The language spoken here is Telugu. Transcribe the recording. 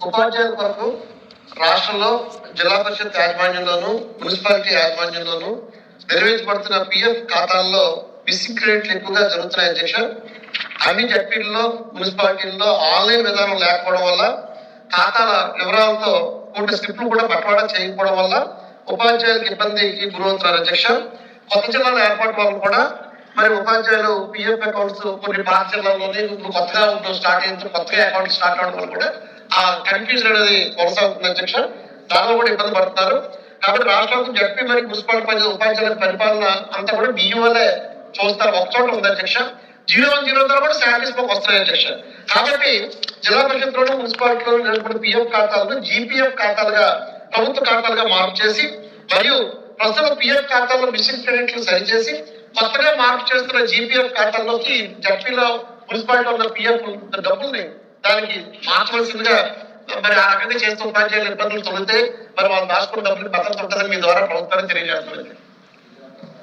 ఉపాధ్యాయుల కొరకు రాష్ట్రంలో జిల్లా పరిషత్ యాజమాన్యంలోను మున్సిపాలిటీ యాజమాన్యంలోను నిర్వహించబడుతున్న పిఎఫ్ ఖాతాల్లో మిస్సింగ్ క్రెడిట్లు ఎక్కువగా జరుగుతున్నాయి అధ్యక్ష. అన్ని జడ్పీల్లో మున్సిపాలిటీల్లో ఆన్లైన్ విధానం లేకపోవడం వల్ల ఖాతాల వివరాలతో కొన్ని స్లిప్లు కూడా బట్వాడా చేయకపోవడం వల్ల ఉపాధ్యాయులకు ఇబ్బందికి గురవుతున్నారు అధ్యక్ష. కొత్త జిల్లాల ఏర్పాటు వల్ల కూడా మరి ఉపాధ్యాయులు పిఎఫ్ అకౌంట్స్ కొన్ని పాత జిల్లాల్లోనే కొత్తగా స్టార్ట్ అయిన కొత్తగా అకౌంట్ స్టార్ట్ అవడం వల్ల కూడా ఆ కన్ఫ్యూజన్ అనేది కొనసాగుతుంది అధ్యక్ష. దానిలో కూడా ఇబ్బంది పడుతున్నారు. కాబట్టి రాష్ట్రానికి జడ్పీ మరియు మున్సిపాలిటీ పరిషత్ ఉపాధ్యాయుల పరిపాలన అంతా కూడా బియ్యూలే చూస్తారు. ఒక చోట ఉంది అధ్యక్ష. 010 ద్వారా కూడా శాలరీస్ మాకు వస్తున్నాయి అధ్యక్ష. కాబట్టి జిల్లా పరిషత్లోను మున్సిపాలిటీలో నెలకొన్న పిఎఫ్ ఖాతాలను జీపీఎఫ్ ఖాతాలుగా ప్రభుత్వ ఖాతాలుగా మార్పు చేసి మరియు ప్రస్తుతం పిఎఫ్ ఖాతాల్లో మిస్సింగ్ క్రెడిట్లు సరిచేసి కొత్తగా మార్పు చేస్తున్న జీపీఎఫ్ ఖాతాల్లోకి జడ్పీలో మున్సిపాలిటీలో ఉన్న పిఎఫ్ డబ్బుల్ని దానికి మార్చవలసిందిగా మరి ఆ రకంగా చేస్తూ ఉపాధ్యాయులు ఇబ్బందులు తొలితే మరి వాళ్ళు దాచుకున్న డబ్బులు భద్రత ఉంటుందని మీ ద్వారా ప్రభుత్వాన్ని తెలియజేస్తున్నారు.